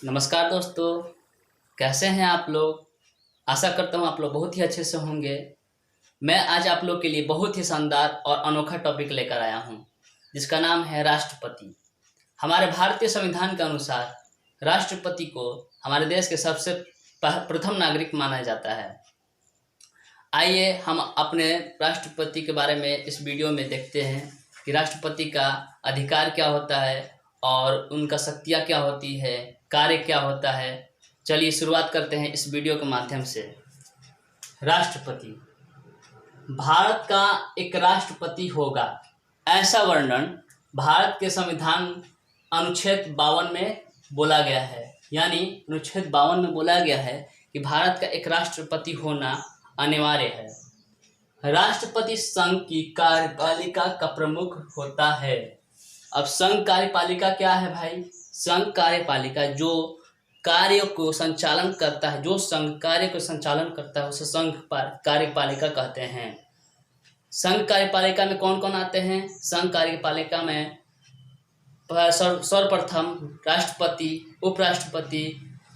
नमस्कार दोस्तों। कैसे हैं आप लोग। आशा करता हूँ आप लोग बहुत ही अच्छे से होंगे। मैं आज आप लोग के लिए बहुत ही शानदार और अनोखा टॉपिक लेकर आया हूँ जिसका नाम है राष्ट्रपति। हमारे भारतीय संविधान के अनुसार राष्ट्रपति को हमारे देश के सबसे प्रथम नागरिक माना जाता है। आइए हम अपने राष्ट्रपति के बारे में इस वीडियो में देखते हैं कि राष्ट्रपति का अधिकार क्या होता है और उनका शक्तियाँ क्या होती है, कार्य क्या होता है। चलिए शुरुआत करते हैं इस वीडियो के माध्यम से। राष्ट्रपति भारत का एक राष्ट्रपति होगा, ऐसा वर्णन भारत के संविधान अनुच्छेद 52 में बोला गया है। यानी अनुच्छेद 52 में बोला गया है कि भारत का एक राष्ट्रपति होना अनिवार्य है। राष्ट्रपति संघ की कार्यपालिका का प्रमुख होता है। अब संघ कार्यपालिका क्या है भाई? संघ कार्यपालिका जो कार्य को संचालन करता है, जो संघ कार्य को संचालन करता है उसे संघ कार्यपालिका कहते हैं। संघ कार्यपालिका में कौन कौन आते हैं? संघ कार्यपालिका में सर्वप्रथम राष्ट्रपति, उपराष्ट्रपति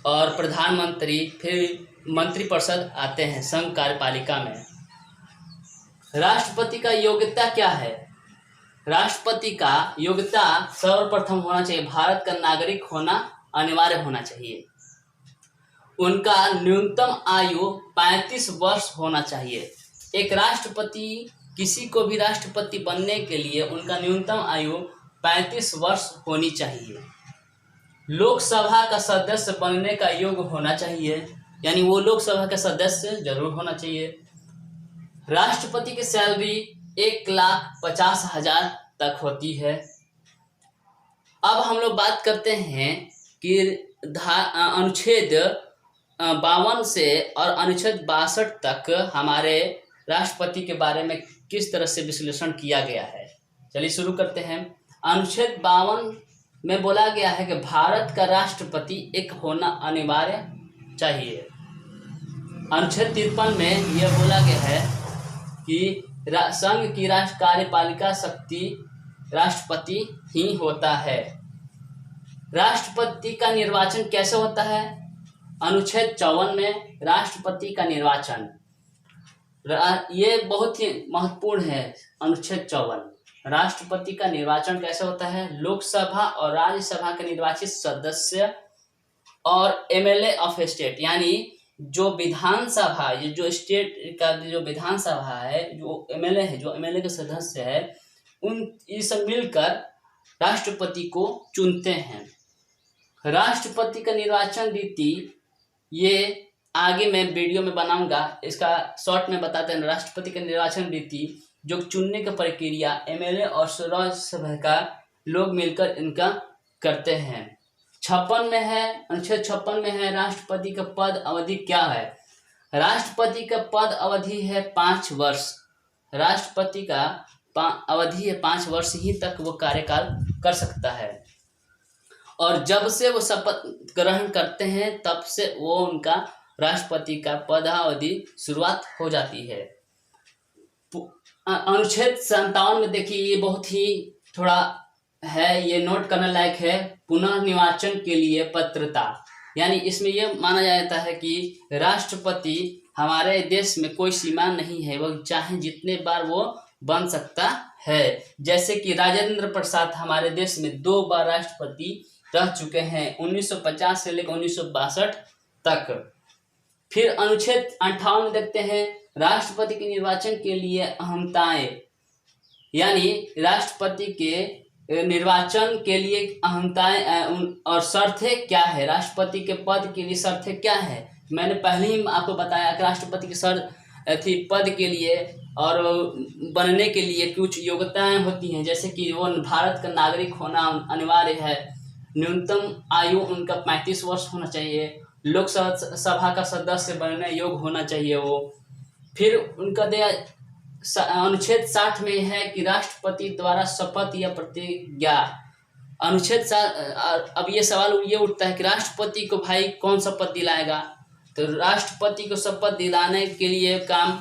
और प्रधानमंत्री, फिर मंत्रिपरिषद आते हैं संघ कार्यपालिका में। राष्ट्रपति का योग्यता क्या है? राष्ट्रपति का योग्यता सर्वप्रथम होना चाहिए, भारत का नागरिक होना अनिवार्य होना चाहिए। उनका न्यूनतम आयु 35 वर्ष होना चाहिए। एक राष्ट्रपति, किसी को भी राष्ट्रपति बनने के लिए उनका न्यूनतम आयु 35 वर्ष होनी चाहिए। लोकसभा का सदस्य बनने का योग्य होना चाहिए, यानी वो लोकसभा का सदस्य जरूर होना चाहिए। राष्ट्रपति की सैलरी 1,50,000 तक होती है। अब हम लोग बात करते हैं कि अनुच्छेद 52 से और अनुच्छेद 62 तक हमारे राष्ट्रपति के बारे में किस तरह से विश्लेषण किया गया है। चलिए शुरू करते हैं। अनुच्छेद 52 में बोला गया है कि भारत का राष्ट्रपति एक होना अनिवार्य चाहिए। अनुच्छेद 53 में यह बोला गया है कि संघ की राष्ट्र कार्यपालिका शक्ति राष्ट्रपति ही होता है। राष्ट्रपति का निर्वाचन कैसे होता है? अनुच्छेद 54 में राष्ट्रपति का निर्वाचन, ये बहुत ही महत्वपूर्ण है। अनुच्छेद 54 राष्ट्रपति का निर्वाचन कैसे होता है? लोकसभा और राज्यसभा के निर्वाचित सदस्य और एमएलए ऑफ स्टेट, यानी जो विधानसभा, ये जो स्टेट का जो विधानसभा है, जो एमएलए है, जो एमएलए के सदस्य है, उन ये सब मिलकर राष्ट्रपति को चुनते हैं। राष्ट्रपति का निर्वाचन रीति ये आगे मैं वीडियो में बनाऊंगा, इसका शॉर्ट में बताते हैं। राष्ट्रपति का निर्वाचन रीति जो चुनने की प्रक्रिया एमएलए और राज्यसभा का लोग मिलकर इनका करते हैं। 56 में है, अनुच्छेद 56 में है राष्ट्रपति का पद अवधि क्या है? राष्ट्रपति का पद अवधि है 5 वर्ष। राष्ट्रपति का अवधि है 5 वर्ष ही तक वो कार्यकाल कर सकता है, और जब से वो शपथ ग्रहण करते हैं तब से वो उनका राष्ट्रपति का पदावधि शुरुआत हो जाती है। अनुच्छेद 57 में देखिए, ये बहुत ही थोड़ा है, ये नोट करने लायक है। पुनर्निर्वाचन के लिए पात्रता, यानी इसमें यह माना जाता है कि राष्ट्रपति हमारे देश में कोई सीमा नहीं है, वो चाहे जितने बार वो बन सकता है। जैसे कि राजेंद्र प्रसाद हमारे देश में 2 बार राष्ट्रपति रह चुके हैं, 1950 से लेकर 1962 तक। फिर अनुच्छेद 58 में देखते हैं राष्ट्रपति के निर्वाचन के लिए अहमताएं, यानी राष्ट्रपति के निर्वाचन के लिए अहमताएं और शर्तें क्या है। राष्ट्रपति के पद के लिए शर्तें क्या है? मैंने पहले ही आपको बताया कि राष्ट्रपति की पद के लिए और बनने के लिए कुछ योग्यताएं होती हैं, जैसे कि वो भारत का नागरिक होना अनिवार्य है, न्यूनतम आयु उनका 35 वर्ष होना चाहिए, लोकसभा का सदस्य बनने योग्य होना चाहिए वो। फिर उनका अनुच्छेद 60 में है कि राष्ट्रपति द्वारा शपथ या प्रतिज्ञा। अनुच्छेद 60, अब ये सवाल ये उठता है कि राष्ट्रपति को भाई कौन शपथ दिलाएगा? तो राष्ट्रपति को शपथ दिलाने के लिए काम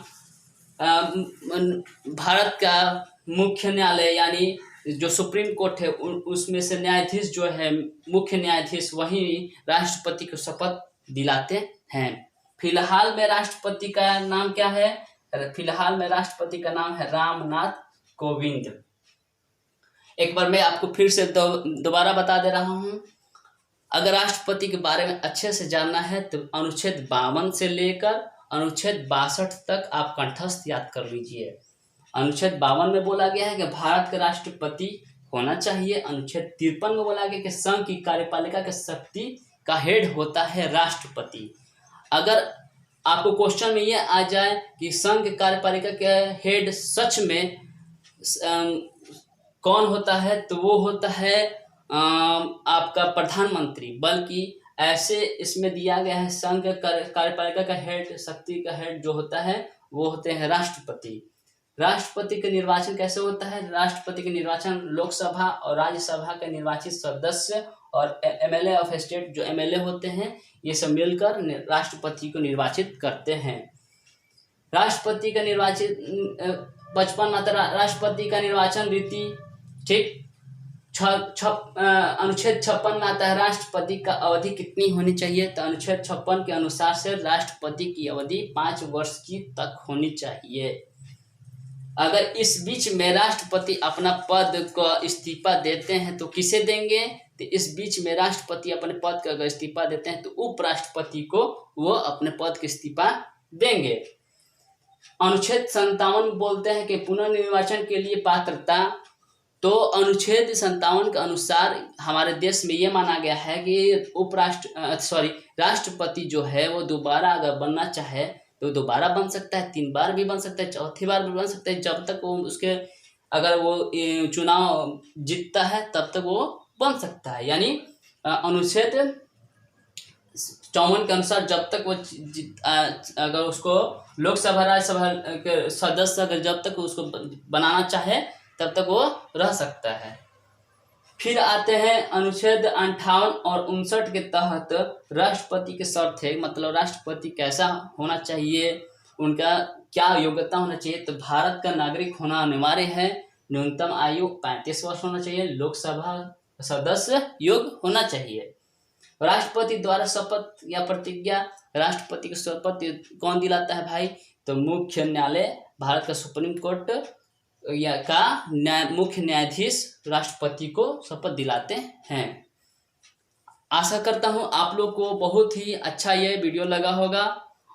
भारत का मुख्य न्यायालय यानी जो सुप्रीम कोर्ट है उसमें से न्यायाधीश जो है, मुख्य न्यायाधीश, वही राष्ट्रपति को शपथ दिलाते हैं। फिलहाल में राष्ट्रपति का नाम क्या है? फिलहाल में राष्ट्रपति का नाम है रामनाथ कोविंद। एक बार मैं आपको फिर से दोबारा बता दे रहा हूँ। अगर राष्ट्रपति के बारे में अच्छे से जानना है तो अनुच्छेद 52 से लेकर अनुच्छेद 62 तक आप कंठस्थ याद कर लीजिए। अनुच्छेद 52 में बोला गया है कि भारत का राष्ट्रपति होना चाहिए। अनुच्छेद 53 में बोला गया कि संघ की कार्यपालिका के शक्ति का हेड होता है राष्ट्रपति। अगर आपको क्वेश्चन में ये आ जाए कि संघ कार्यपालिका के हेड सच में कौन होता है, तो वो होता है आपका प्रधानमंत्री। बल्कि ऐसे इसमें दिया गया है संघ कार्यपालिका का हेड, शक्ति का हेड जो होता है वो होते हैं राष्ट्रपति। राष्ट्रपति का निर्वाचन कैसे होता है? राष्ट्रपति का निर्वाचन लोकसभा और राज्यसभा के निर्वाचित सदस्य और एमएलए ऑफ स्टेट, जो एमएलए होते हैं, ये सब मिलकर राष्ट्रपति को निर्वाचित करते हैं। राष्ट्रपति का निर्वाचित 55 मात्रा राष्ट्रपति का निर्वाचन रीति, ठीक। अनुच्छेद 56 में आता है राष्ट्रपति का अवधि कितनी होनी चाहिए, तो अनुच्छेद 56 के अनुसार से राष्ट्रपति की अवधि 5 वर्ष की तक होनी चाहिए। अगर इस बीच में राष्ट्रपति अपना पद को इस्तीफा देते हैं तो किसे देंगे? तो इस बीच में राष्ट्रपति अपने पद का अगर इस्तीफा देते हैं तो उपराष्ट्रपति को वो अपने पद का इस्तीफा देंगे। अनुच्छेद 57 बोलते हैं कि पुनर्निर्वाचन के लिए पात्रता, तो अनुच्छेद 57 के अनुसार हमारे देश में ये माना गया है कि राष्ट्रपति जो है वो दोबारा अगर बनना चाहे तो दोबारा बन सकता है, 3 बार भी बन सकता है, 4थी बार भी बन सकता है। जब तक वो उसके अगर वो चुनाव जीतता है तब तक वो बन सकता है। यानी अनुच्छेद 54 के अनुसार जब तक वो अगर उसको लोकसभा राज्यसभा के सदस्य अगर जब तक उसको बनाना चाहे तब तक वो रह सकता है। फिर आते हैं अनुच्छेद 58 और 59 के तहत राष्ट्रपति के शर्त है, मतलब राष्ट्रपति कैसा होना चाहिए, उनका क्या योग्यता होना चाहिए। तो भारत का नागरिक होना अनिवार्य है, न्यूनतम आयु 35 वर्ष होना चाहिए, लोकसभा सदस्य योग्य होना चाहिए। राष्ट्रपति द्वारा शपथ या प्रतिज्ञा, राष्ट्रपति की शपथ कौन दिलाता है भाई? तो मुख्य न्यायालय, भारत का सुप्रीम कोर्ट मुख्य न्यायाधीश राष्ट्रपति को शपथ दिलाते हैं। आशा करता हूं आप लोग को बहुत ही अच्छा ये वीडियो लगा होगा,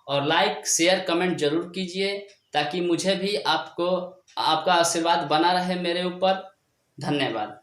और लाइक शेयर कमेंट जरूर कीजिए ताकि मुझे भी आपका आशीर्वाद बना रहे मेरे ऊपर। धन्यवाद।